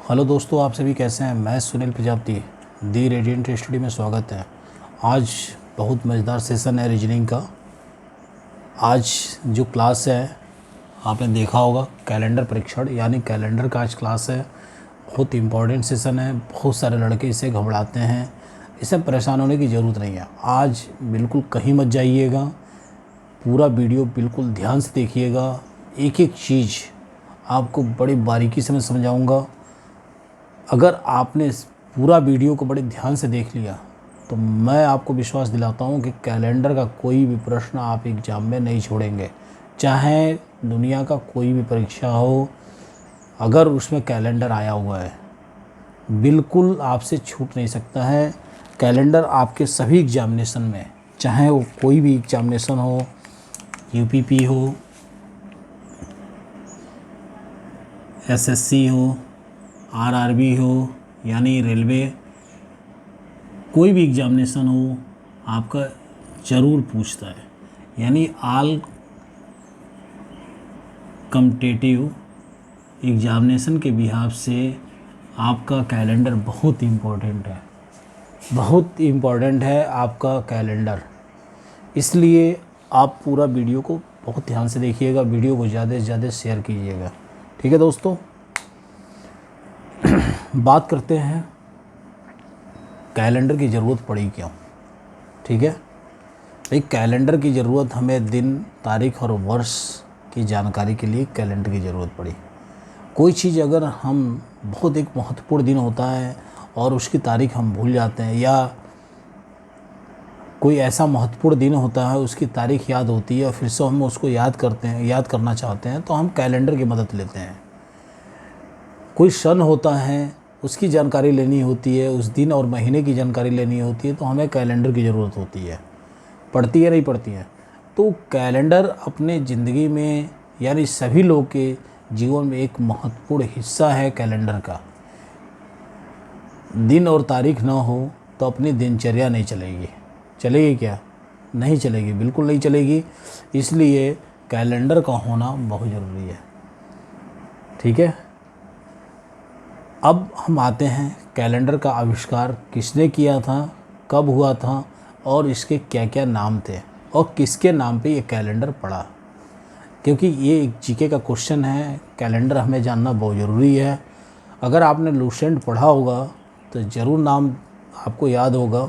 Hello दोस्तों, आप सभी कैसे हैं। मैं सुनील प्रजापति, दी रेडियंट स्टडी में स्वागत है। आज बहुत मज़ेदार सेशन है रीजनिंग का। आज जो क्लास है आपने देखा होगा, कैलेंडर परीक्षण यानी कैलेंडर का आज क्लास है। बहुत इम्पोर्टेंट सेशन है। बहुत सारे लड़के इसे घबराते हैं। इससे परेशान होने की ज़रूरत नहीं है। आज बिल्कुल कहीं मत जाइएगा, पूरा वीडियो बिल्कुल ध्यान से देखिएगा। एक एक चीज़ आपको बड़ी बारीकी से मैं समझाऊँगा। अगर आपने इस पूरा वीडियो को बड़े ध्यान से देख लिया तो मैं आपको विश्वास दिलाता हूँ कि कैलेंडर का कोई भी प्रश्न आप एग्ज़ाम में नहीं छोड़ेंगे। चाहे दुनिया का कोई भी परीक्षा हो, अगर उसमें कैलेंडर आया हुआ है बिल्कुल आपसे छूट नहीं सकता है। कैलेंडर आपके सभी एग्जामिनेशन में, चाहे वो कोई भी एग्जामिनेशन हो, यूपीपी हो, एसएससी हो, आरआरबी हो यानी रेलवे, कोई भी एग्जामिनेशन हो, आपका ज़रूर पूछता है। यानी ऑल कॉम्पिटिटिव एग्जामिनेशन के बिहाफ से आपका कैलेंडर बहुत इम्पोर्टेंट है। बहुत इम्पोर्टेंट है आपका कैलेंडर। इसलिए आप पूरा वीडियो को बहुत ध्यान से देखिएगा। वीडियो को ज़्यादा से ज़्यादा शेयर कीजिएगा। ठीक है दोस्तों, बात करते हैं कैलेंडर की ज़रूरत पड़ी क्यों। ठीक है भाई, कैलेंडर की ज़रूरत हमें दिन, तारीख और वर्ष की जानकारी के लिए कैलेंडर की ज़रूरत पड़ी। कोई चीज़ अगर हम बहुत एक महत्वपूर्ण दिन होता है और उसकी तारीख हम भूल जाते हैं, या कोई ऐसा महत्वपूर्ण दिन होता है उसकी तारीख याद होती है और फिर से हम उसको याद करना चाहते हैं तो हम कैलेंडर की मदद लेते हैं। कोई सन होता है उसकी जानकारी लेनी होती है, उस दिन और महीने की जानकारी लेनी होती है तो हमें कैलेंडर की ज़रूरत होती है। पड़ती है नहीं पड़ती है। तो कैलेंडर अपने ज़िंदगी में यानी सभी लोग के जीवन में एक महत्वपूर्ण हिस्सा है कैलेंडर का। दिन और तारीख ना हो तो अपनी दिनचर्या नहीं चलेगी। चलेगी क्या? नहीं चलेगी, बिल्कुल नहीं चलेगी। इसलिए कैलेंडर का होना बहुत ज़रूरी है। ठीक है, अब हम आते हैं कैलेंडर का आविष्कार किसने किया था, कब हुआ था और इसके क्या क्या नाम थे और किसके नाम पे ये कैलेंडर पड़ा। क्योंकि ये एक जीके का क्वेश्चन है, कैलेंडर हमें जानना बहुत ज़रूरी है। अगर आपने लूसेंट पढ़ा होगा तो ज़रूर नाम आपको याद होगा,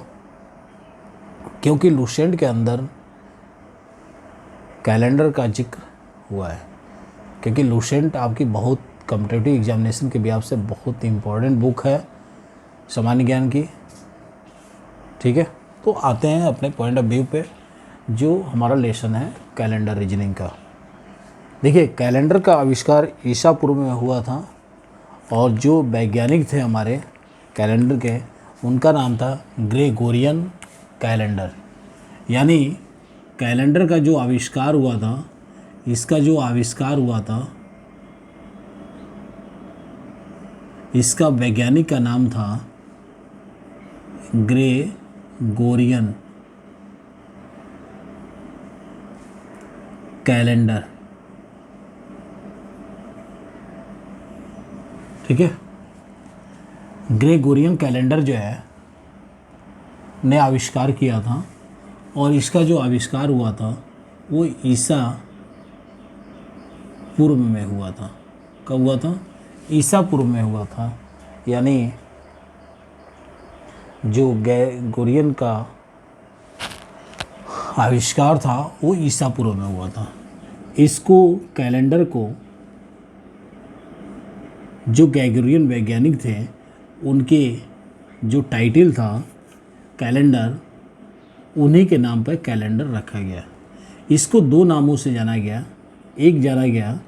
क्योंकि लूसेंट के अंदर कैलेंडर का जिक्र हुआ है। क्योंकि लूसेंट आपकी बहुत कॉम्पिटिटिव एग्जामिनेशन के बिहाफ से बहुत इम्पोर्टेंट बुक है सामान्य ज्ञान की। ठीक है, तो आते हैं अपने पॉइंट ऑफ व्यू पे, जो हमारा लेसन है कैलेंडर रीजनिंग का। देखिए, कैलेंडर का आविष्कार ईसा पूर्व में हुआ था और जो वैज्ञानिक थे हमारे कैलेंडर के, उनका नाम था ग्रेगोरियन कैलेंडर। यानी कैलेंडर का जो आविष्कार हुआ था, इसका जो आविष्कार हुआ था, इसका वैज्ञानिक का नाम था ग्रेगोरियन कैलेंडर। ठीक है, ग्रेगोरियन कैलेंडर जो है ने आविष्कार किया था और इसका जो आविष्कार हुआ था वो ईसा पूर्व में हुआ था। कब हुआ था? ईसा पूर्व में हुआ था। यानी जो ग्रेगोरियन का आविष्कार था वो ईसा पूर्व में हुआ था। इसको कैलेंडर को जो ग्रेगोरियन वैज्ञानिक थे उनके जो टाइटल था कैलेंडर, उन्हीं के नाम पर कैलेंडर रखा गया। इसको दो नामों से जाना गया। एक जाना गया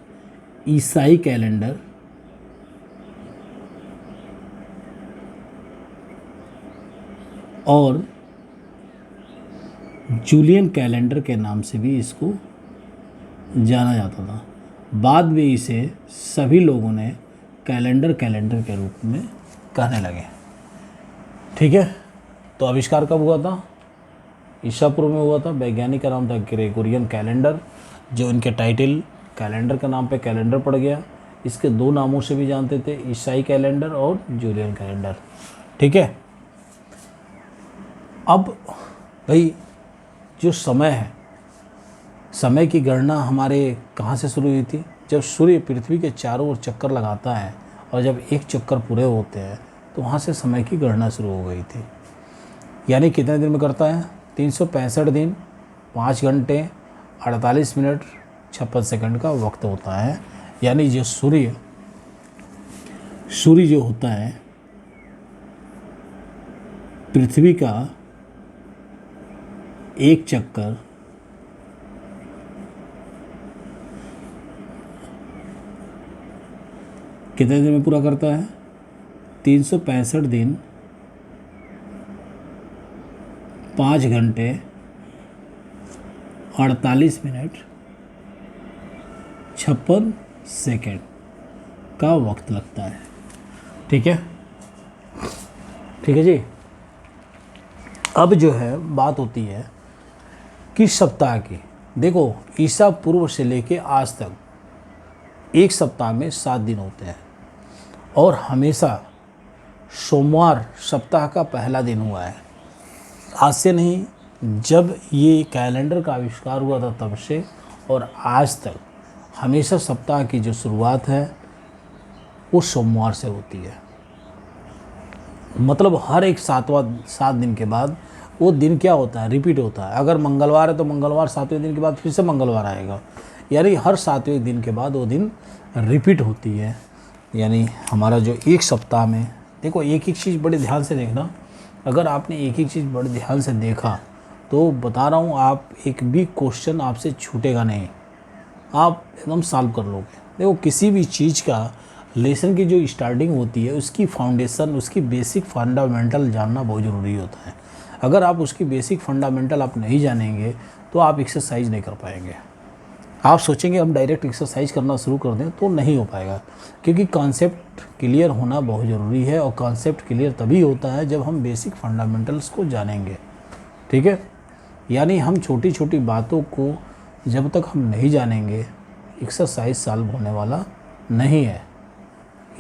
ईसाई कैलेंडर और जूलियन कैलेंडर के नाम से भी इसको जाना जाता था। बाद में इसे सभी लोगों ने कैलेंडर के रूप में कहने लगे। ठीक है, तो आविष्कार कब हुआ था? ईसा पूर्व में हुआ था। वैज्ञानिक का नाम था ग्रेगोरियन कैलेंडर, जो इनके टाइटल कैलेंडर के नाम पे कैलेंडर पड़ गया। इसके दो नामों से भी जानते थे, ईसाई कैलेंडर और जूलियन कैलेंडर। ठीक है। अब भाई जो समय है, समय की गणना हमारे कहाँ से शुरू हुई थी? जब सूर्य पृथ्वी के चारों ओर चक्कर लगाता है और जब एक चक्कर पूरे होते हैं तो वहाँ से समय की गणना शुरू हो गई थी। यानी कितने दिन में करता है? 365 दिन, 5 घंटे 48 मिनट 56 सेकंड का वक्त होता है। यानी जो सूर्य जो होता है पृथ्वी का एक चक्कर कितने दिन में पूरा करता है? 365 दिन, 5 घंटे 48 मिनट 56 सेकेंड का वक्त लगता है। ठीक है, ठीक है जी। अब जो है बात होती है कि सप्ताह की। देखो, ईसा पूर्व से लेके आज तक एक सप्ताह में 7 दिन होते हैं और हमेशा सोमवार सप्ताह का पहला दिन हुआ है। आज से नहीं, जब ये कैलेंडर का आविष्कार हुआ था तब से और आज तक हमेशा सप्ताह की जो शुरुआत है वो सोमवार से होती है। मतलब हर एक 7 दिन के बाद वो दिन क्या होता है? रिपीट होता है। अगर मंगलवार है तो मंगलवार 7वें दिन के बाद फिर से मंगलवार आएगा, यानी हर 7वें दिन के बाद वो दिन रिपीट होती है। यानी हमारा जो एक सप्ताह में, देखो एक एक चीज़ बड़े ध्यान से देखना। अगर आपने एक एक चीज़ बड़े ध्यान से देखा तो बता रहा हूँ, आप एक भी क्वेश्चन आपसे छूटेगा नहीं, आप एकदम सॉल्व कर लोगे। देखो, किसी भी चीज़ का लेसन की जो स्टार्टिंग होती है उसकी फाउंडेशन, उसकी बेसिक फंडामेंटल जानना बहुत ज़रूरी होता है। अगर आप उसकी बेसिक फंडामेंटल आप नहीं जानेंगे तो आप एक्सरसाइज नहीं कर पाएंगे। आप सोचेंगे हम डायरेक्ट एक्सरसाइज करना शुरू कर दें तो नहीं हो पाएगा, क्योंकि कॉन्सेप्ट क्लियर होना बहुत ज़रूरी है और कॉन्सेप्ट क्लियर तभी होता है जब हम बेसिक फंडामेंटल्स को जानेंगे। ठीक है, यानी हम छोटी छोटी बातों को जब तक हम नहीं जानेंगे एक्सरसाइज सॉल्व होने वाला नहीं है।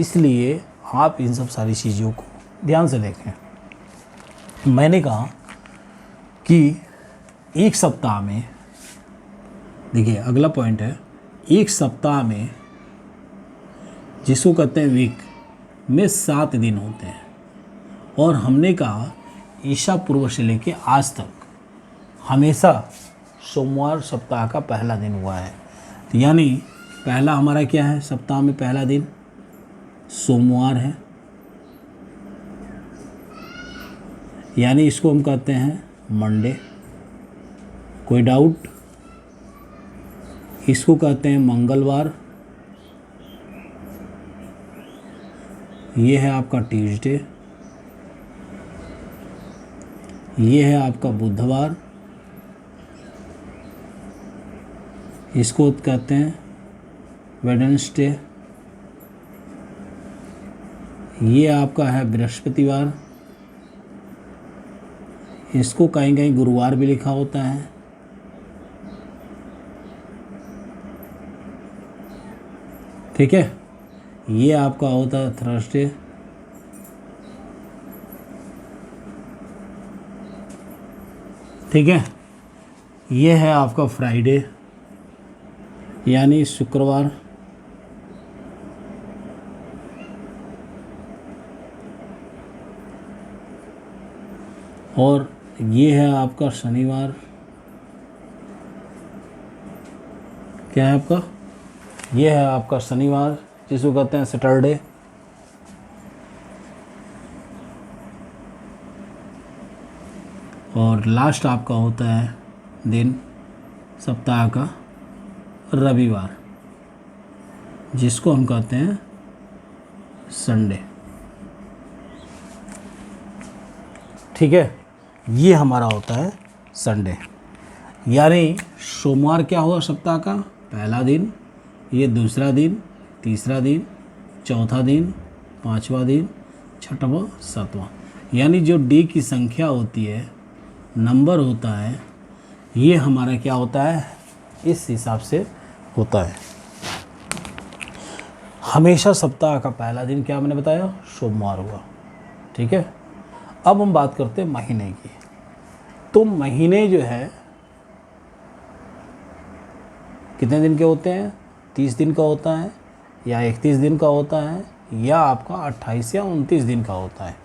इसलिए आप इन सब सारी चीज़ों को ध्यान से देखें। मैंने कहा कि एक सप्ताह में, देखिए अगला पॉइंट है, एक सप्ताह में जिसको कहते हैं वीक में 7 दिन होते हैं और हमने कहा ईसा पूर्व से लेके आज तक हमेशा सोमवार सप्ताह का पहला दिन हुआ है। तो यानी पहला हमारा क्या है? सप्ताह में पहला दिन सोमवार है, यानी इसको हम कहते हैं मंडे। कोई डाउट? इसको कहते हैं मंगलवार, ये है आपका ट्यूसडे, ये है आपका बुधवार, इसको कहते हैं वेडनेसडे, ये आपका है बृहस्पतिवार, इसको कहीं कहीं गुरुवार भी लिखा होता है, ठीक है। ये आपका होता है थर्सडे, ठीक है। ये है आपका फ्राइडे यानी शुक्रवार, और ये है आपका शनिवार। क्या है आपका? ये है आपका शनिवार जिसको कहते हैं सैटरडे। और लास्ट आपका होता है दिन सप्ताह का रविवार, जिसको हम कहते हैं संडे। ठीक है, ये हमारा होता है संडे। यानी सोमवार क्या हुआ? सप्ताह का पहला दिन, ये दूसरा दिन, तीसरा दिन, चौथा दिन, पांचवा दिन, छठवां, सातवां। यानी जो डे की संख्या होती है, नंबर होता है, ये हमारा क्या होता है? इस हिसाब से होता है। हमेशा सप्ताह का पहला दिन क्या मैंने बताया, सोमवार हुआ। ठीक है, अब हम बात करते हैं महीने की। तो महीने जो है कितने दिन के होते हैं, 30 दिन का होता है या 31 दिन का होता है या आपका 28 या 29 दिन का होता है।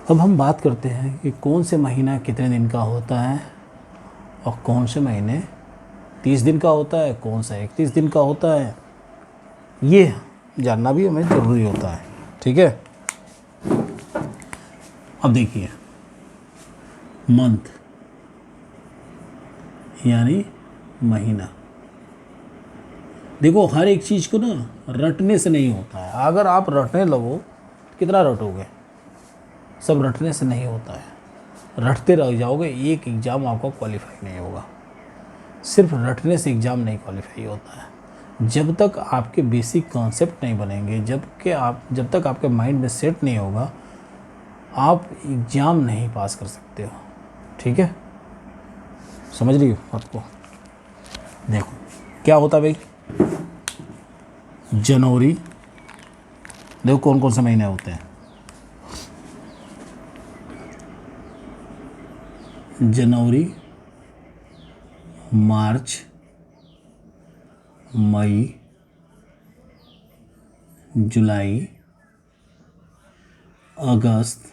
अब हम बात करते हैं कि कौन से महीना कितने दिन का होता है और कौन से महीने 30 दिन का होता है, कौन सा 31 दिन का होता है, ये जानना भी हमें ज़रूरी होता है। ठीक है, अब देखिए, मंथ यानी महीना। देखो हर एक चीज़ को ना रटने से नहीं होता है। अगर आप रटने लगो तो कितना रटोगे, सब रटने से नहीं होता है। रटते रह जाओगे, एक एग्ज़ाम आपका क्वालिफाई नहीं होगा। सिर्फ रटने से एग्ज़ाम नहीं क्वालिफाई होता है। जब तक आपके बेसिक कॉन्सेप्ट नहीं बनेंगे, जब तक आपके माइंड में सेट नहीं होगा, आप एग्ज़ाम नहीं पास कर सकते हो। ठीक है, समझ रही हो आपको। देखो क्या होता है भाई, जनवरी, देखो कौन कौन से महीने होते हैं, जनवरी, मार्च, मई, जुलाई, अगस्त,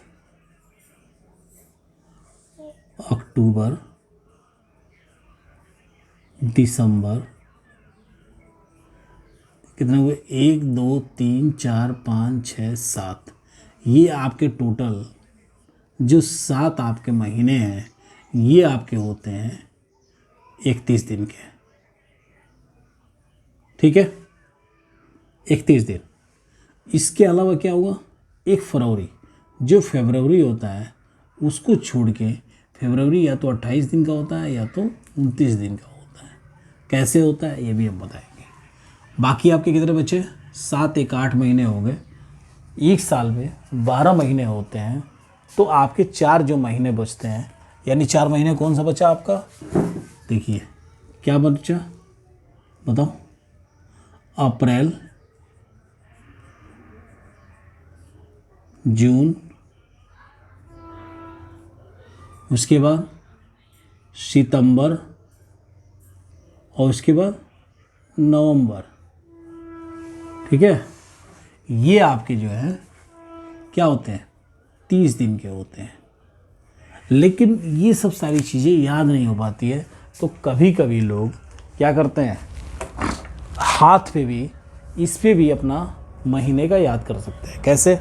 अक्टूबर, दिसंबर। कितने हुए, 1 2 3 4 5 6 7। ये आपके टोटल जो 7 आपके महीने हैं, ये आपके होते हैं 31 दिन के। ठीक है, 31 दिन। इसके अलावा क्या हुआ, एक फरवरी, जो फरवरी होता है उसको छोड़ के, फरवरी या तो 28 दिन का होता है या तो 29 दिन का होता है। कैसे होता है ये भी हम बताएंगे। बाकी आपके कितने बचे, 7 1 8 महीने हो गए। एक साल में 12 महीने होते हैं, तो आपके 4 जो महीने बचते हैं, यानी 4 महीने कौन सा बचा आपका, देखिए क्या बचा, बताओ, अप्रैल, जून, उसके बाद सितंबर और उसके बाद नवंबर। ठीक है, ये आपके जो है क्या होते हैं, 30 दिन के होते हैं। लेकिन ये सब सारी चीज़ें याद नहीं हो पाती है, तो कभी कभी लोग क्या करते हैं, हाथ पे भी, इस पे भी अपना महीने का याद कर सकते हैं। कैसे,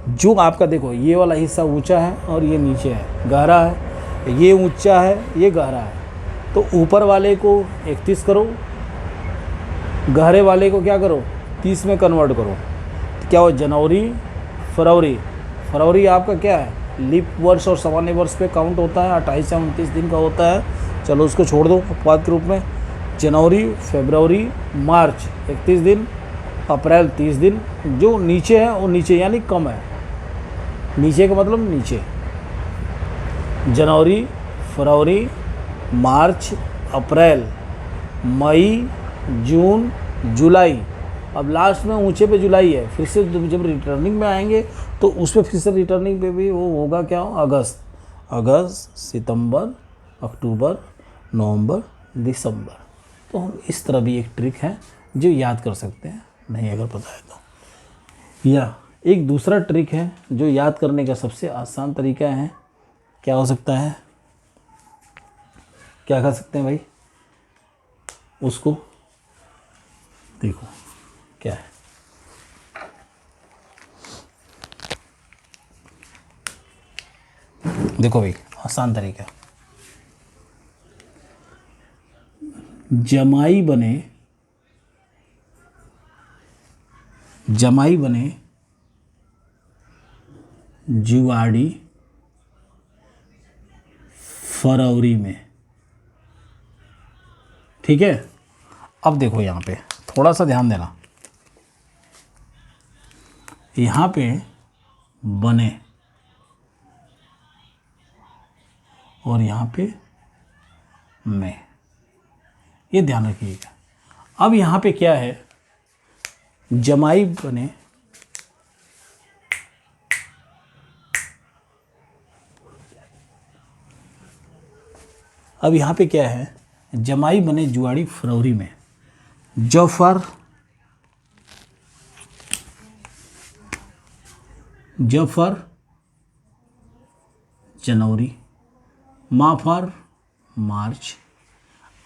जो आपका देखो ये वाला हिस्सा ऊंचा है और ये नीचे है, गहरा है, ये ऊंचा है ये गहरा है, तो ऊपर वाले को 31 करो, गहरे वाले को क्या करो 30 में कन्वर्ट करो, तो क्या हो, जनवरी, फरवरी। फरवरी आपका क्या है, लीप वर्ष और सामान्य वर्ष पे काउंट होता है, 28 या 29 दिन का होता है। चलो उसको छोड़ दो अपवाद के रूप में। जनवरी, फरवरी, मार्च 31 दिन, अप्रैल 30 दिन। जो नीचे है वो नीचे यानी कम है, नीचे का मतलब नीचे, जनवरी, फरवरी, मार्च, अप्रैल, मई, जून, जुलाई। अब लास्ट में ऊंचे पे जुलाई है, फिर से जब रिटर्निंग में आएंगे तो उसमें फिर से रिटर्निंग पे भी वो होगा क्या, अगस्त, सितंबर, अक्टूबर, नवंबर, दिसंबर। तो हम इस तरह भी एक ट्रिक है जो याद कर सकते हैं, नहीं अगर पता है तो। या एक दूसरा ट्रिक है जो याद करने का सबसे आसान तरीका है, क्या हो सकता है, क्या कर सकते हैं भाई, उसको देखो क्या है। देखो भाई आसान तरीका, जमाई बने जुआड़ी फरवरी में। ठीक है, अब देखो यहाँ पे थोड़ा सा ध्यान देना, यहाँ पे बने और यहाँ पे में, ये ध्यान रखिएगा। अब यहाँ पे क्या है, जमाई बने अब यहाँ पे क्या है, जमाई बने जुआड़ी फरवरी में, जफर जनवरी, माफर मार्च,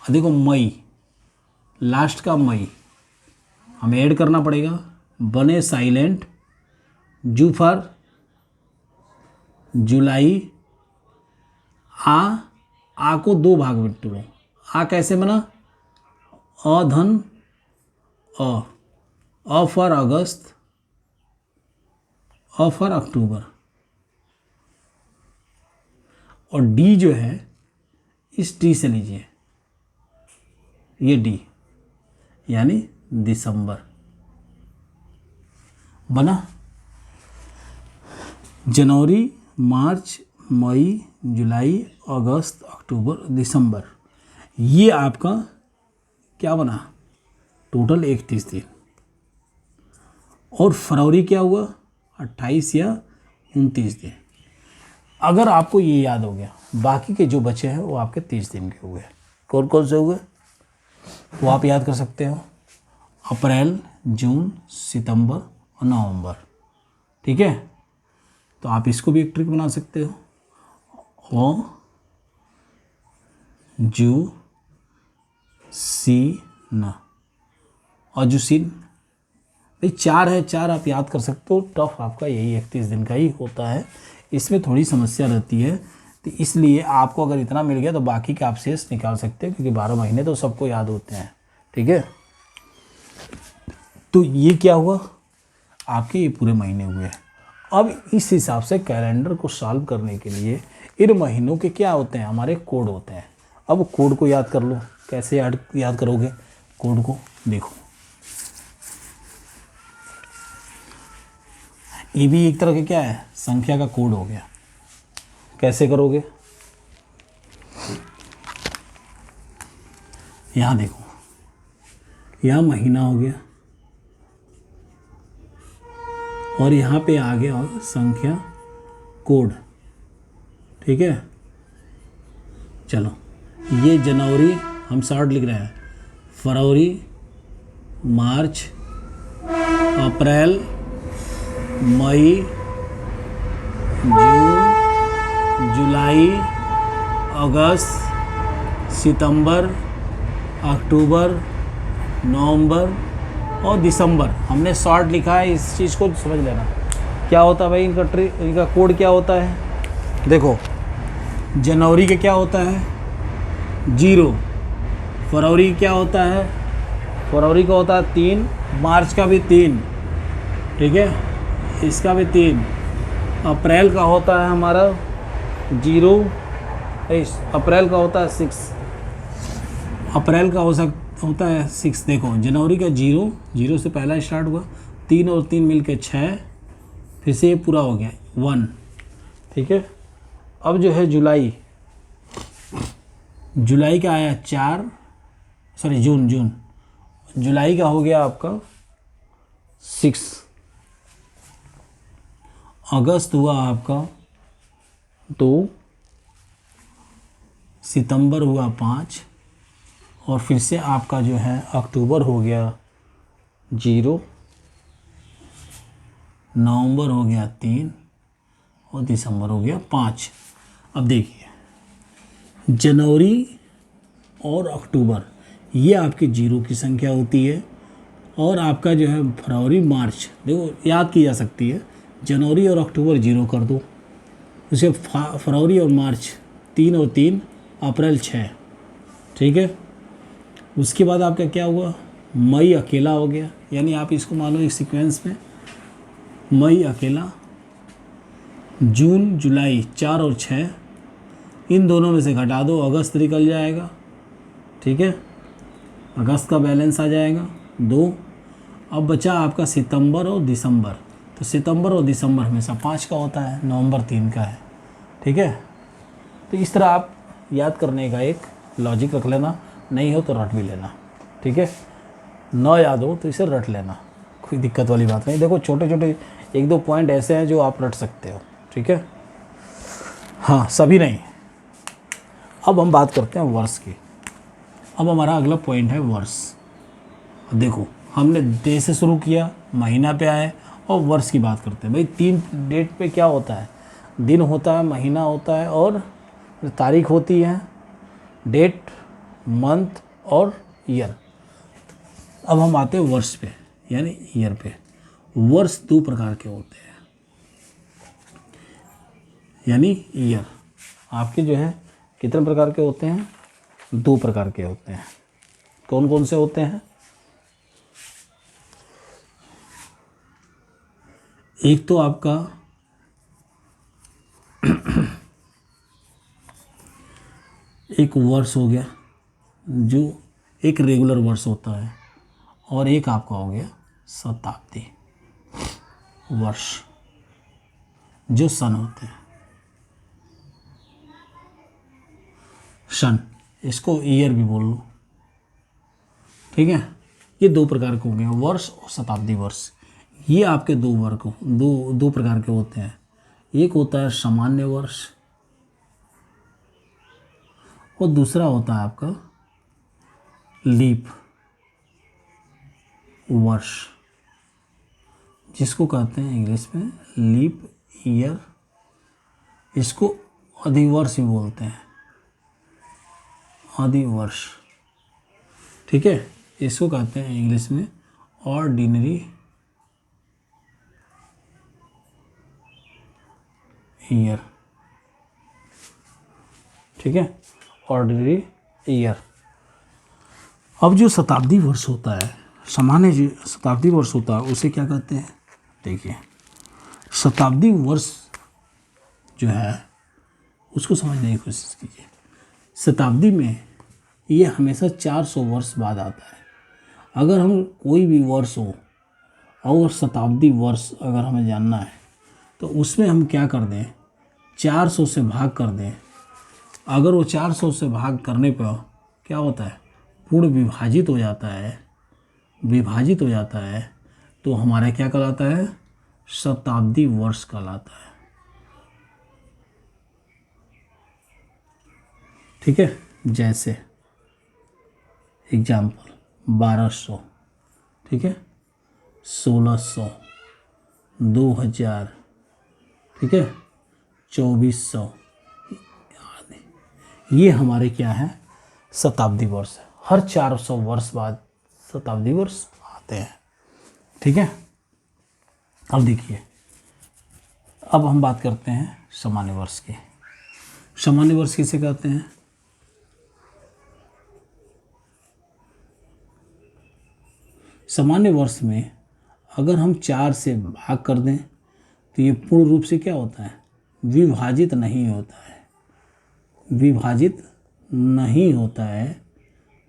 देखो मई, लास्ट का मई हमें ऐड करना पड़ेगा, बने साइलेंट, जुफर जुलाई, आ को दो भाग में तोड़ो, आ कैसे बना, अधन a for August, a for October, और डी जो है इस डी से लीजिए, ये डी यानी दिसंबर बना। जनवरी, मार्च, मई, जुलाई, अगस्त, अक्टूबर, दिसंबर, ये आपका क्या बना, टोटल 31 दिन। और फरवरी क्या हुआ, 28 या 29 दिन। अगर आपको ये याद हो गया, बाकी के जो बचे हैं वो आपके 30 दिन के हुए। कौन कौन से हुए वो आप याद कर सकते हो, अप्रैल, जून, सितंबर और नवंबर। ठीक है, तो आप इसको भी एक ट्रिक बना सकते हो, ओ जू सी न, और जुसिन भाई 4 है, 4 आप याद कर सकते हो। टफ आपका यही 31 दिन का ही होता है, इसमें थोड़ी समस्या रहती है, तो इसलिए आपको अगर इतना मिल गया तो बाकी के आप शेष निकाल सकते हैं, क्योंकि 12 महीने तो सबको याद होते हैं। ठीक है, तो ये क्या हुआ, आपके ये पूरे महीने हुए। अब इस हिसाब से कैलेंडर को सॉल्व करने के लिए इन महीनों के क्या होते हैं, हमारे कोड होते हैं। अब कोड को याद कर लो, कैसे याद करोगे कोड को, देखो ये भी एक तरह के क्या है, संख्या का कोड हो गया। कैसे करोगे, यहाँ देखो, यहाँ महीना हो गया और यहाँ पे आ गया संख्या कोड। ठीक है, चलो ये जनवरी हम शॉर्ट लिख रहे हैं, फरवरी, मार्च, अप्रैल, मई, जून, जुलाई, अगस्त, सितंबर, अक्टूबर, नवंबर और दिसंबर। हमने शॉर्ट लिखा है, इस चीज़ को समझ लेना क्या होता है भाई, इनका कोड क्या होता है। देखो जनवरी के क्या होता है 0, फरवरी क्या होता है, फरवरी का होता है 3, मार्च का भी 3, ठीक है, इसका भी 3, अप्रैल का होता है हमारा 0, अप्रैल का होता है 6, अप्रैल का होता है 6। देखो जनवरी का 0 से पहला स्टार्ट हुआ, 3 और 3 मिलके 6, फिर से ये पूरा हो गया 1। ठीक है, अब जो है जुलाई का आया 4, सॉरी जून जुलाई का हो गया आपका 6, अगस्त हुआ आपका 2, सितंबर हुआ 5, और फिर से आपका जो है अक्टूबर हो गया 0, नवंबर हो गया 3 और दिसंबर हो गया 5। अब देखिए जनवरी और अक्टूबर ये आपके 0 की संख्या होती है, और आपका जो है फरवरी, मार्च, देखो याद की जा सकती है, जनवरी और अक्टूबर 0 कर दो, उसे फरवरी और मार्च 3 और 3, अप्रैल 6। ठीक है, उसके बाद आपका क्या हुआ, मई अकेला हो गया, यानी आप इसको मान लो एक सीक्वेंस में, मई अकेला, जून जुलाई 4 और 6, इन दोनों में से घटा दो, अगस्त निकल जाएगा। ठीक है, अगस्त का बैलेंस आ जाएगा 2। अब बचा आपका सितंबर और दिसंबर, तो सितंबर और दिसंबर हमेशा 5 का होता है, नवंबर 3 का है। ठीक है, तो इस तरह आप याद करने का एक लॉजिक रख लेना, नहीं हो तो रट भी लेना। ठीक है, न याद हो तो इसे रट लेना, कोई दिक्कत वाली बात नहीं। देखो छोटे छोटे 1-2 पॉइंट ऐसे हैं जो आप रट सकते हो, ठीक है। हाँ, सभी नहीं। अब हम बात करते हैं वर्ष की। अब हमारा अगला पॉइंट है वर्ष। देखो हमने डे से शुरू किया, महीना पे आए और वर्ष की बात करते हैं। भाई 3 डेट पे क्या होता है, दिन होता है, महीना होता है और तारीख होती है, डेट, मंथ और ईयर। अब हम आते हैं वर्ष पे यानी ईयर पे। वर्ष 2 प्रकार के होते हैं यानी ईयर आपके जो है कितने प्रकार के होते हैं, 2 प्रकार के होते हैं। कौन कौन से होते हैं? एक तो आपका एक वर्ष हो गया जो एक रेगुलर वर्ष होता है, और एक आपका हो गया शताब्दी वर्ष जो सन होते हैं। सन, इसको ईयर भी बोल लो, ठीक है। ये 2 प्रकार के हो गए, वर्ष और शताब्दी वर्ष। ये आपके 2 वर्ग दो प्रकार के होते हैं। एक होता है सामान्य वर्ष और दूसरा होता है आपका लीप वर्ष, जिसको कहते हैं इंग्लिश में लीप ईयर। इसको अधिवर्ष भी बोलते हैं, अधिवर्ष, ठीक है। इसको कहते हैं इंग्लिश में ऑर्डिनरी ईयर, ठीक है, ऑर्डिनरी ईयर। अब जो शताब्दी वर्ष होता है, सामान्य जो शताब्दी वर्ष होता है, उसे क्या कहते हैं? देखिए शताब्दी वर्ष जो है उसको समझने की कोशिश कीजिए। शताब्दी में ये हमेशा 400 वर्ष बाद आता है। अगर हम कोई भी वर्ष हो और शताब्दी वर्ष अगर हमें जानना है तो उसमें हम क्या कर दें, 400 से भाग कर दें। अगर वो 400 से भाग करने पर क्या होता है, पूर्ण विभाजित हो जाता है, विभाजित हो जाता है, तो हमारा क्या कहलाता है, शताब्दी वर्ष कहलाता है, ठीक है। जैसे एग्जाम्पल 1200, ठीक है, 1600, 2000, ठीक है, 2400, ये हमारे क्या है, शताब्दी वर्ष है। हर 400 वर्ष बाद शताब्दी वर्ष आते हैं, ठीक है। अब देखिए, अब हम बात करते हैं सामान्य वर्ष की। सामान्य वर्ष किसे कहते हैं? सामान्य वर्ष में अगर हम 4 से भाग कर दें तो ये पूर्ण रूप से क्या होता है, विभाजित नहीं होता है, विभाजित नहीं होता है,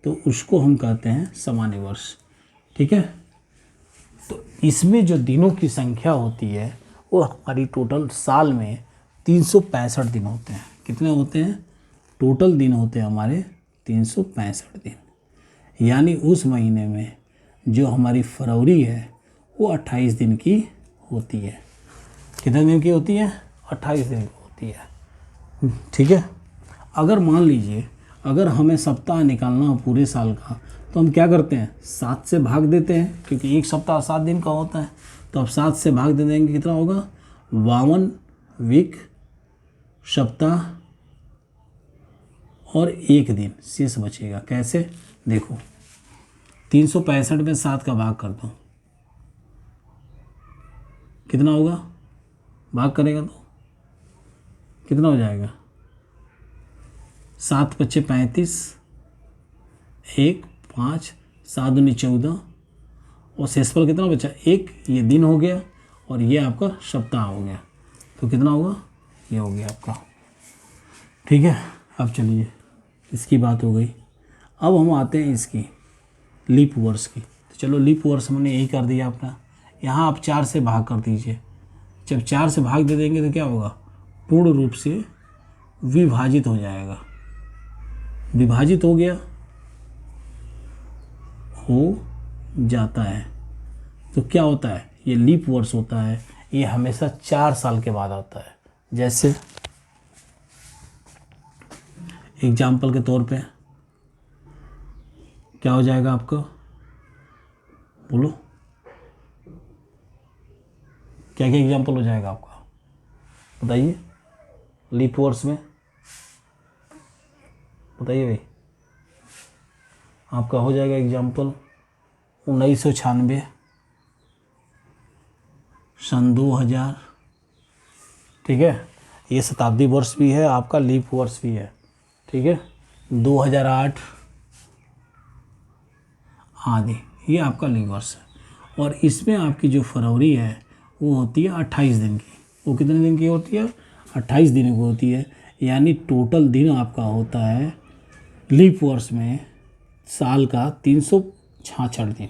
तो उसको हम कहते हैं सामान्य वर्ष, ठीक है। तो इसमें जो दिनों की संख्या होती है वो हमारी टोटल साल में 365 दिन होते हैं। कितने होते हैं? टोटल दिन होते हैं हमारे 365 दिन। यानी उस महीने में जो हमारी फरवरी है वो 28 दिन की होती है। कितने दिन की होती है? 28 दिन की होती है, ठीक है। अगर मान लीजिए अगर हमें सप्ताह निकालना हो पूरे साल का, तो हम क्या करते हैं, 7 से भाग देते हैं, क्योंकि एक सप्ताह 7 दिन का होता है। तो अब 7 से भाग दे देंगे, कितना होगा, 52 वीक, सप्ताह और 1 दिन शेष बचेगा। कैसे? देखो 365 में 7 का भाग कर दो, कितना होगा, भाग करेगा तो कितना हो जाएगा, 7 × 5 = 35, 1 5 7 दूनी 14 और शेषफल कितना बचा, 1। ये दिन हो गया और ये आपका सप्ताह हो गया, तो कितना होगा, ये हो गया आपका, ठीक है। अब चलिए इसकी बात हो गई। अब हम आते हैं इसकी लीप वर्ष की। तो चलो लीप वर्ष हमने यही कर दिया अपना। यहाँ आप 4 से भाग कर दीजिए। जब 4 से भाग दे देंगे तो क्या होगा, पूर्ण रूप से विभाजित हो जाएगा। विभाजित हो गया, हो जाता है, तो क्या होता है, ये लीप वर्ष होता है, ये हमेशा 4 साल के बाद आता है। जैसे एग्जाम्पल के तौर पे क्या हो जाएगा आपका, बोलो क्या क्या एग्जाम्पल हो जाएगा आपका, बताइए लीप वर्ष में, बताइए भाई। आपका हो जाएगा एग्जाम्पल 1996, सन 2000, ठीक है, ये शताब्दी वर्ष भी है आपका, लीप वर्ष भी है, ठीक है। 2008 आदि, ये आपका लीप वर्ष है। और इसमें आपकी जो फरवरी है वो होती है 28 दिन की। वो कितने दिन की होती है, 28 दिन की होती है। यानी टोटल दिन आपका होता है लीप वर्ष में साल का 366 दिन,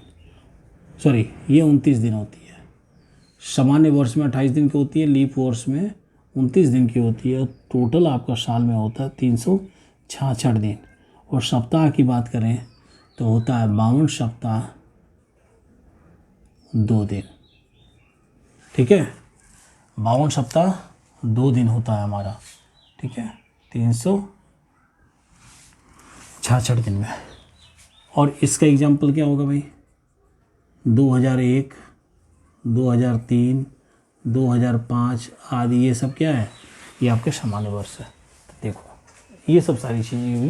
सॉरी ये 29 दिन होती है। सामान्य वर्ष में 28 दिन की होती है, लीप वर्ष में 29 दिन की होती है। और टोटल आपका साल में होता है 366 दिन। और सप्ताह की बात करें तो होता है 52 सप्ताह 2 दिन, ठीक है। 52 सप्ताह 2 दिन होता है हमारा, ठीक है, 366 दिन में। और इसका एग्जाम्पल क्या होगा भाई, 2001, 2003, 2005 आदि, ये सब क्या है, ये आपके सामान्य वर्ष है। तो देखो ये सब सारी चीज़ें हुई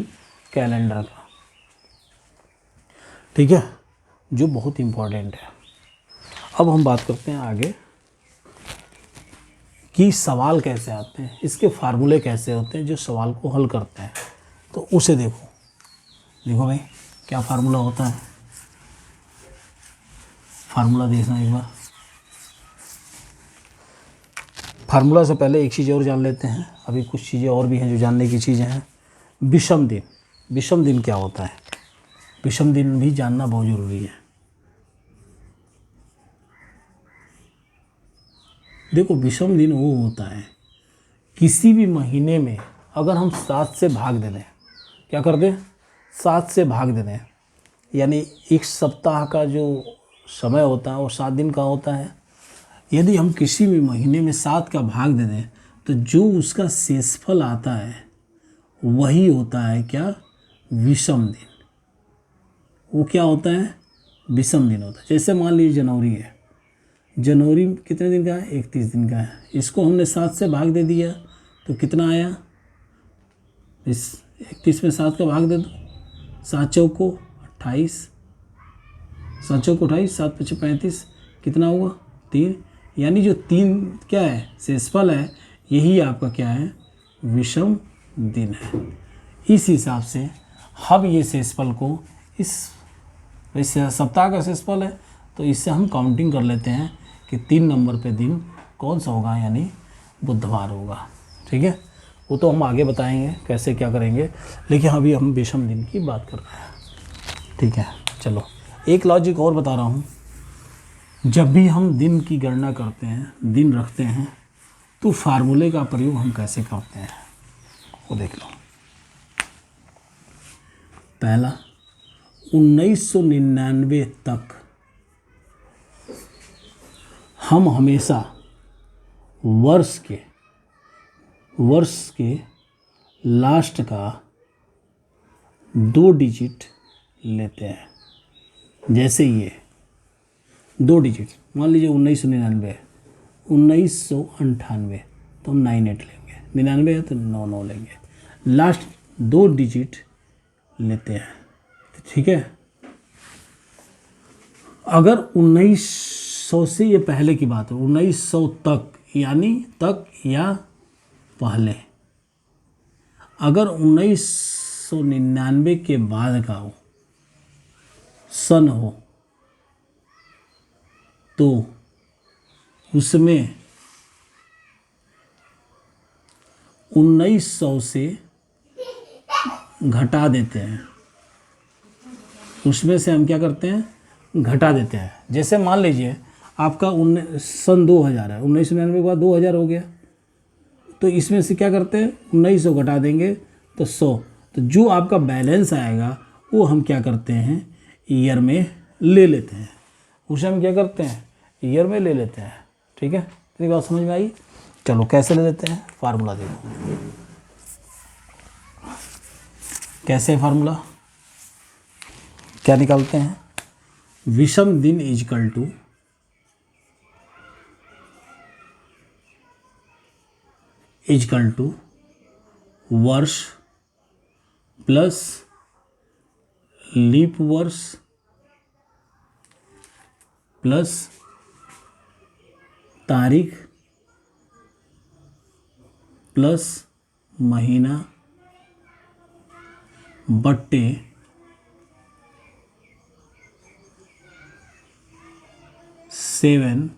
कैलेंडर का, ठीक है, जो बहुत इम्पोर्टेंट है। अब हम बात करते हैं आगे कि सवाल कैसे आते हैं, इसके फार्मूले कैसे होते हैं जो सवाल को हल करते हैं। तो उसे देखो, देखो भाई क्या फार्मूला होता है, फार्मूला देखना एक बार। फार्मूला से पहले एक चीज़ और जान लेते हैं, अभी कुछ चीज़ें और भी हैं जो जानने की चीज़ें हैं। विषम दिन, विषम दिन क्या होता है, विषम दिन भी जानना बहुत ज़रूरी है। देखो विषम दिन वो होता है किसी भी महीने में अगर हम 7 से भाग दे दें, क्या कर दें, 7 से भाग दे दें, यानी एक सप्ताह का जो समय होता है वो 7 दिन का होता है। यदि हम किसी भी महीने में 7 का भाग दे दें तो जो उसका शेषफल आता है वही होता है क्या, विषम दिन। वो क्या होता है, विषम दिन होता है। जैसे मान लीजिए जनवरी है, जनवरी कितने दिन का है, 31 दिन का है। इसको हमने 7 से भाग दे दिया तो कितना आया, इस 31 में 7 का भाग दे दो, 7 चौको 28, 7 चौको 28, 7 पचे 35, कितना हुआ 3। यानी जो 3 क्या है शेषफल है, यही आपका क्या है, विषम दिन है। इस हिसाब से हम ये शेषफल को इस सप्ताह का शेषफल है तो इससे हम काउंटिंग कर लेते हैं कि 3 नंबर पे दिन कौन सा होगा, यानी बुधवार होगा, ठीक है। वो तो हम आगे बताएंगे कैसे क्या करेंगे, लेकिन अभी हम विषम दिन की बात कर रहे हैं, ठीक है। चलो एक लॉजिक और बता रहा हूँ, जब भी हम दिन की गणना करते हैं, दिन रखते हैं, तो फार्मूले का प्रयोग हम कैसे करते हैं वो देख लो। पहला 1999 तक हम हमेशा वर्ष के लास्ट का 2 डिजिट लेते हैं। जैसे ये 2 डिजिट, मान लीजिए 1999, 1998, तो हम 98 लेंगे, 99 है तो 99 लेंगे, लास्ट 2 डिजिट लेते हैं, ठीक है। अगर 1900 से, ये पहले की बात है, 1900 तक यानी तक या पहले, अगर 1999 के बाद का हो सन हो तो उसमें 1900 से घटा देते हैं, उसमें से हम क्या करते हैं, घटा देते हैं। जैसे मान लीजिए आपका सन 2000 है, 1999 के बाद 2000 हो गया, तो इसमें से क्या करते हैं, 1900 घटा देंगे तो 100, तो जो आपका बैलेंस आएगा वो हम क्या करते हैं, ईयर में ले लेते हैं। उसे हम क्या करते हैं, ईयर में ले लेते हैं। ठीक है, इतनी बात समझ में आई। चलो कैसे ले लेते हैं, फार्मूला देखो कैसे है फार्मूला, क्या निकालते हैं, विषम दिन इजकल टू वर्ष प्लस लीप वर्ष प्लस तारीख प्लस महीना बट्टे 7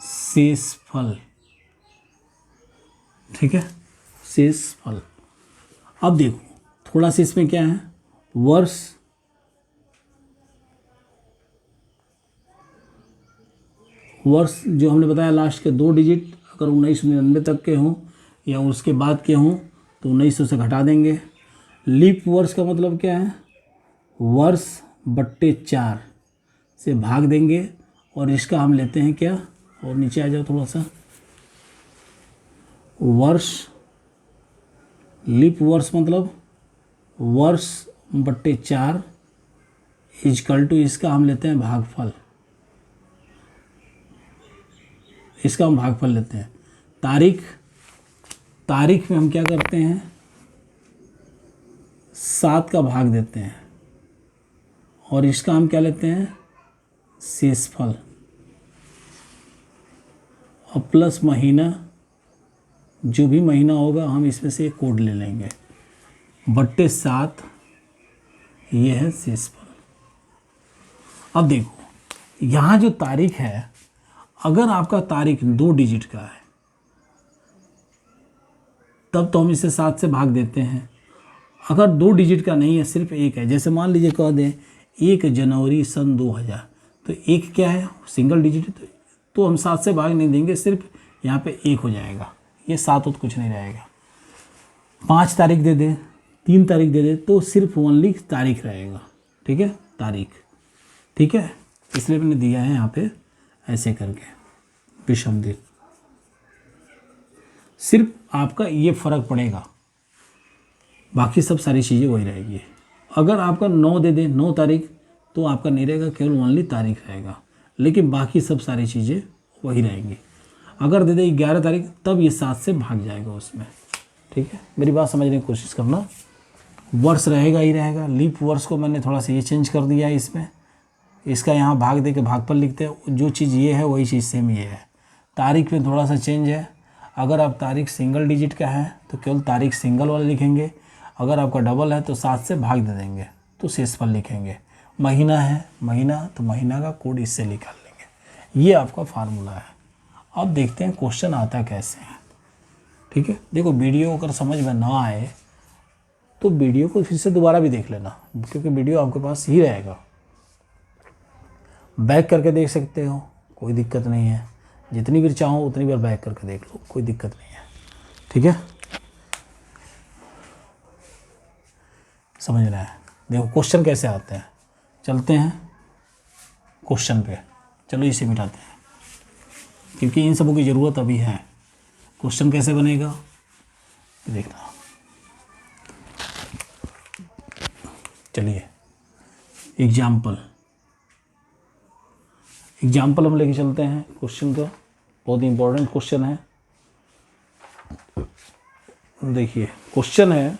शेषफल। ठीक है, शेषफल। अब देखो थोड़ा सा इसमें क्या है, वर्ष जो हमने बताया लास्ट के 2 डिजिट अगर 1999 तक के हों या उसके बाद के हों तो 1900 से घटा देंगे। लीप वर्ष का मतलब क्या है, वर्ष बट्टे 4 से भाग देंगे और इसका हम लेते हैं क्या, और नीचे आ जाओ थोड़ा सा, वर्ष लीप वर्ष मतलब वर्ष बट्टे 4 इजकल टू इसका हम लेते हैं भागफल, इसका हम भागफल लेते हैं। तारीख में हम क्या करते हैं, 7 का भाग देते हैं और इसका हम क्या लेते हैं, शेषफल, और प्लस महीना, जो भी महीना होगा हम इसमें से एक कोड ले लेंगे, बट्टे 7 ये है शेषफल। अब देखो यहाँ जो तारीख है, अगर आपका तारीख 2 डिजिट का है तब तो हम इसे 7 से भाग देते हैं। अगर 2 डिजिट का नहीं है, सिर्फ 1 है, जैसे मान लीजिए कह दें 1 जनवरी सन 2000, तो 1 क्या है, सिंगल डिजिट, तो हम 7 से भाग नहीं देंगे, सिर्फ यहाँ पे 1 हो जाएगा, ये 7 और कुछ नहीं रहेगा। 5 तारीख दे दें, 3 तारीख दे दें, तो सिर्फ ओनली तारीख रहेगा। ठीक है, तारीख। ठीक है, इसलिए मैंने दिया है यहाँ पे ऐसे करके विषम दिन। सिर्फ आपका ये फर्क पड़ेगा, बाकी सब सारी चीज़ें वही रहेगी। अगर आपका 9 दे दें, 9 तारीख, तो आपका नहीं रहेगा, केवल ओनली तारीख रहेगा, लेकिन बाकी सब सारी चीज़ें वही रहेंगी। अगर दे दें 11 तारीख, तब ये 7 से भाग जाएगा उसमें। ठीक है, मेरी बात समझने की कोशिश करना। वर्ष रहेगा ही रहेगा। लीप वर्ष को मैंने थोड़ा सा ये चेंज कर दिया है, इसमें इसका यहाँ भाग दे के भागफल लिखते हैं, जो चीज़ ये है वही चीज़ सेम ये है। तारीख में थोड़ा सा चेंज है, अगर आप तारीख सिंगल डिजिट का है तो केवल तारीख सिंगल वाला लिखेंगे, अगर आपका डबल है तो 7 से भाग दे देंगे तो शेषफल लिखेंगे। महीना है, महीना तो महीना का कोड इससे निकाल लेंगे। ये आपका फार्मूला है। अब देखते हैं क्वेश्चन आता कैसे है। ठीक है, देखो वीडियो अगर समझ में ना आए तो वीडियो को फिर से दोबारा भी देख लेना, क्योंकि वीडियो आपके पास ही रहेगा, बैक करके देख सकते हो, कोई दिक्कत नहीं है। जितनी बार चाहो उतनी बार बैक करके देख लो, कोई दिक्कत नहीं है। ठीक है, समझ रहे हैं। देखो क्वेश्चन कैसे आते हैं, चलते हैं क्वेश्चन पे। चलो इसे मिटाते हैं, क्योंकि इन सबों की ज़रूरत अभी है। क्वेश्चन कैसे बनेगा देखना। चलिए एग्जाम्पल हम लेके चलते हैं क्वेश्चन का, बहुत ही इंपॉर्टेंट क्वेश्चन है। देखिए क्वेश्चन है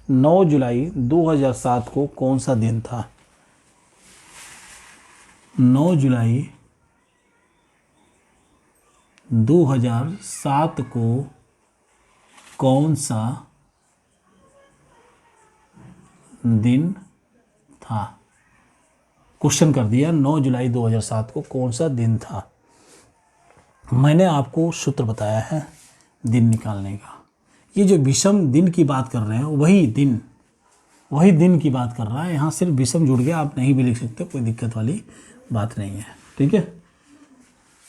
9 जुलाई 2007 को कौन सा दिन था। 9 जुलाई 2007 को कौन सा दिन था। क्वेश्चन कर दिया 9 जुलाई 2007 को कौन सा दिन था। मैंने आपको सूत्र बताया है दिन निकालने का। ये जो विषम दिन की बात कर रहे हैं वही दिन की बात कर रहा है। यहाँ सिर्फ विषम जुड़ गया, आप नहीं भी लिख सकते, कोई दिक्कत वाली बात नहीं है। ठीक है,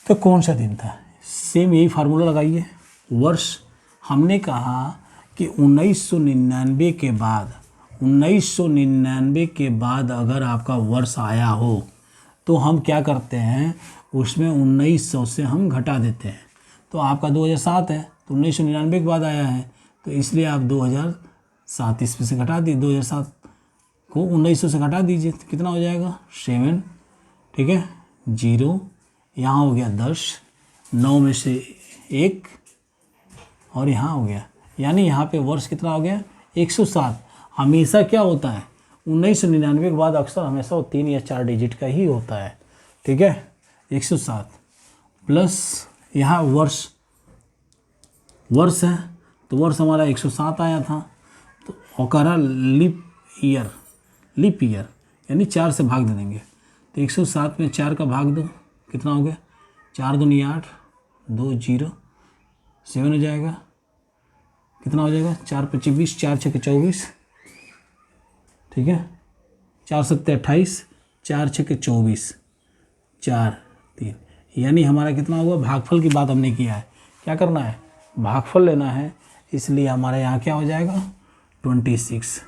तो कौन सा दिन था, सेम यही फार्मूला लगाइए। वर्ष हमने कहा कि 1999 के बाद 1999 के बाद अगर आपका वर्ष आया हो तो हम क्या करते हैं, उसमें 1900 से हम घटा देते हैं। तो आपका 2007 है तो 1999 के बाद आया है, तो इसलिए आप 2007 इसमें से घटा दिए, 2007 को 1900 से घटा दीजिए तो कितना हो जाएगा 7, ठीक है, 0, यहाँ हो गया 10, 9 में से 1 और यहाँ हो गया, यानी यहाँ पे वर्ष कितना हो गया 107। हमेशा क्या होता है 1999 के बाद अक्सर हमेशा वो 3 या 4 डिजिट का ही होता है, ठीक है। 107 प्लस यहाँ वर्ष है तो वर्ष हमारा 107 आया था, तो औकारा लीप ईयर यानी 4 से भाग दे देंगे। तो 107 में 4 का भाग दो, कितना हो गया 4 दूनी 8, 2 0 7 हो जाएगा, कितना हो जाएगा 4 5 20, 4 6 24, ठीक है, 4 7 28, 4 6 24, 4 3, यानी हमारा कितना हुआ, भागफल की बात हमने किया है, क्या करना है भागफल लेना है, इसलिए हमारे यहाँ क्या हो जाएगा 26,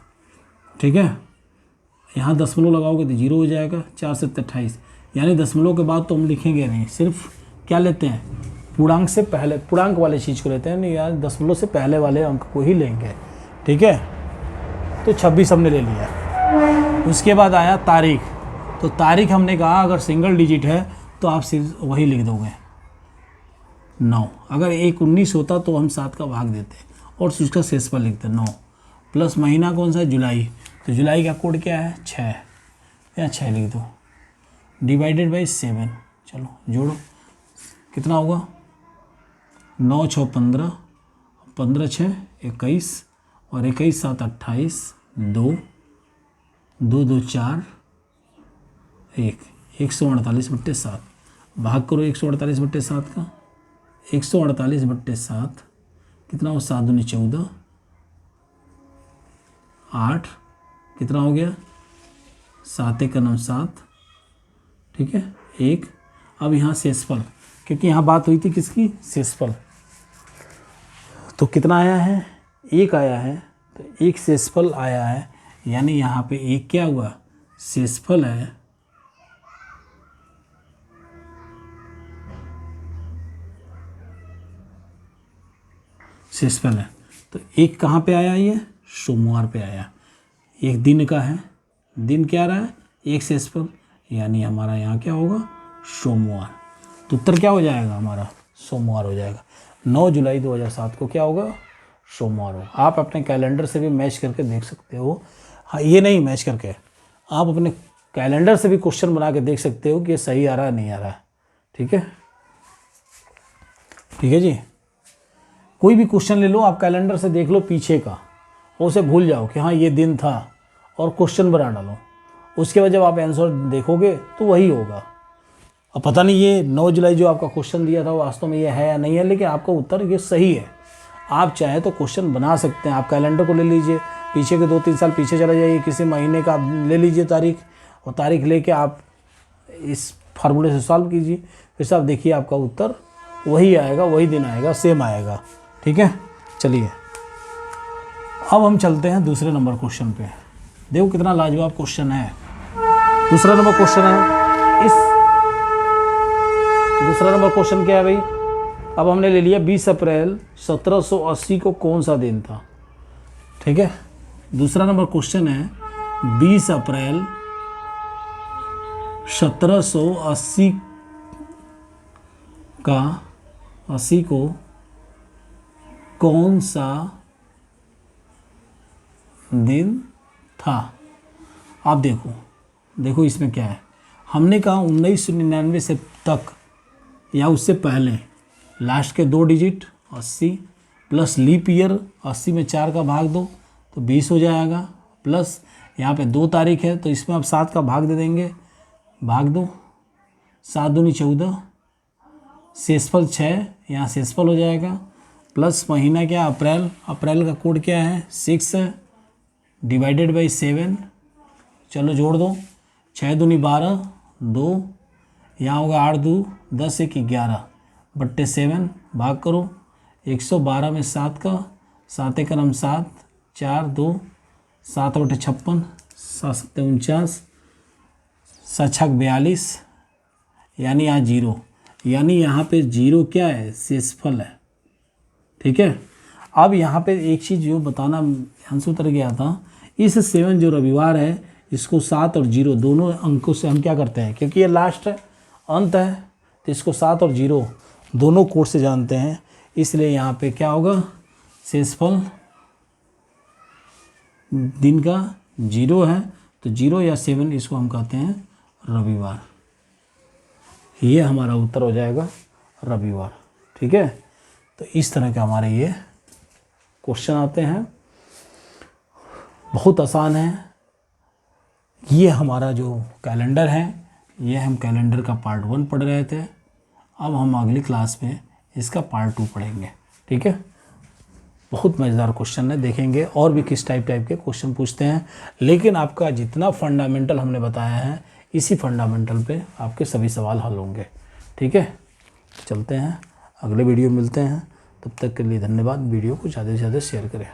ठीक है। यहाँ दशमलव लगाओगे तो 0 हो जाएगा, 4 7 28, यानी दशमलव के बाद तो हम लिखेंगे नहीं, सिर्फ क्या लेते हैं पूर्णांक से पहले, पूर्णांक वाले चीज़ को लेते हैं, नहीं यार दशमलव से पहले वाले अंक को ही लेंगे, ठीक है। तो 26 हमने ले लिया। उसके बाद आया तारीख, तो तारीख हमने कहा अगर सिंगल डिजिट है तो आप सिर्फ वही लिख दोगे 9, अगर 1 19 होता तो हम 7 का भाग देते और उसका शेषफल लिखते 9, प्लस महीना कौन सा है जुलाई, तो जुलाई का कोड क्या है 6, या 6 लिख दो, डिवाइडेड बाई 7, चलो जोड़ो कितना होगा 9 6 15, 15 6 21 और 21 7 28, 2 2 2 4 1, 148/7, भाग करो 148/7 का, 148/7 कितना हो 7 दूनी 14, 8 कितना हो गया 7 1 9 7, ठीक है 1। अब यहाँ शेषफल, क्योंकि यहाँ बात हुई थी किसकी शेषफल, तो कितना आया है 1 आया है, तो 1 शेषफल आया है, यानी यहाँ पे 1 क्या हुआ शेषफल है, शेषफल है। तो 1 कहाँ पे आया, ये सोमवार पे आया, 1 दिन का है, दिन क्या रहा है 1 शेषफल, यानी हमारा यहाँ क्या होगा सोमवार, तो उत्तर क्या हो जाएगा हमारा सोमवार हो जाएगा। 9 जुलाई 2007 को क्या होगा सोमवार हो। आप अपने कैलेंडर से भी मैच करके देख सकते हो, हाँ ये नहीं मैच करके, आप अपने कैलेंडर से भी क्वेश्चन बना के देख सकते हो कि ये सही आ रहा है नहीं आ रहा है, ठीक है, ठीक है जी। कोई भी क्वेश्चन ले लो, आप कैलेंडर से देख लो पीछे का, उसे भूल जाओ कि हाँ ये दिन था और क्वेश्चन बना डालो, उसके बाद जब आप आंसर देखोगे तो वही होगा। अब पता नहीं ये 9 जुलाई जो आपका क्वेश्चन दिया था वो वास्तव में ये है या नहीं है, लेकिन आपका उत्तर ये सही है। आप चाहे तो क्वेश्चन बना सकते हैं, आप कैलेंडर को ले लीजिए, पीछे के 2-3 साल पीछे चले जाइए, किसी महीने का आप ले लीजिए तारीख, और तारीख लेके आप इस फार्मूले से सॉल्व कीजिए, फिर से आप देखिए आपका उत्तर वही आएगा, वही दिन आएगा, सेम आएगा, ठीक है। चलिए अब हम चलते हैं दूसरे नंबर क्वेश्चन पे, देखो कितना लाजवाब क्वेश्चन है। दूसरा नंबर क्वेश्चन है, इस दूसरा नंबर क्वेश्चन क्या है भाई, अब हमने ले लिया 20 अप्रैल 1780 को कौन सा दिन था, ठीक है। दूसरा नंबर क्वेश्चन है 20 अप्रैल 1780 का 80 को कौन सा दिन था। आप देखो इसमें क्या है, हमने कहा 1999 से तक या उससे पहले लास्ट के 2 डिजिट 80 प्लस लीप ईयर, 80 में 4 का भाग दो तो 20 हो जाएगा, प्लस यहाँ पे 2 तारीख है तो इसमें आप 7 का भाग दे देंगे, भाग दो 7 दूनी 14, शेषफल 6, यहाँ शेषफल हो जाएगा, प्लस महीना क्या अप्रैल, अप्रैल का कोड क्या है 6 है, डिवाइडेड बाई 7, चलो जोड़ दो 6 दूनी 12, 2 यहाँ होगा 8 2 10 1 11 बट्टे 7, भाग करो 112 में 7 का, 7 1 7, 4 2 7/56, 7×7 = 49, 7×6 = 42, यानी यहाँ 0, यानी यहाँ पे 0 क्या है, शेषफल है। ठीक है। अब यहाँ पे एक चीज़ जो बताना आंसर उतर गया था, इस 7 जो रविवार है इसको 7 और 0 दोनों अंकों से हम क्या करते हैं, क्योंकि ये लास्ट है, अंत है, तो इसको 7 और 0 दोनों कोड से जानते हैं, इसलिए यहाँ पे क्या होगा, शेषफल दिन का 0 है, तो 0 या 7 इसको हम कहते हैं रविवार। ये हमारा उत्तर हो जाएगा रविवार। ठीक है। तो इस तरह के हमारे ये क्वेश्चन आते हैं, बहुत आसान है। ये हमारा जो कैलेंडर है, ये हम कैलेंडर का पार्ट 1 पढ़ रहे थे, अब हम अगली क्लास में इसका पार्ट 2 पढ़ेंगे। ठीक है। बहुत मज़ेदार क्वेश्चन है, देखेंगे और भी किस टाइप के क्वेश्चन पूछते हैं, लेकिन आपका जितना फंडामेंटल हमने बताया है, इसी फंडामेंटल पे आपके सभी सवाल हल होंगे। ठीक है। चलते हैं, अगले वीडियो मिलते हैं, तब तक के लिए धन्यवाद। वीडियो को ज़्यादा से ज़्यादा शेयर करें।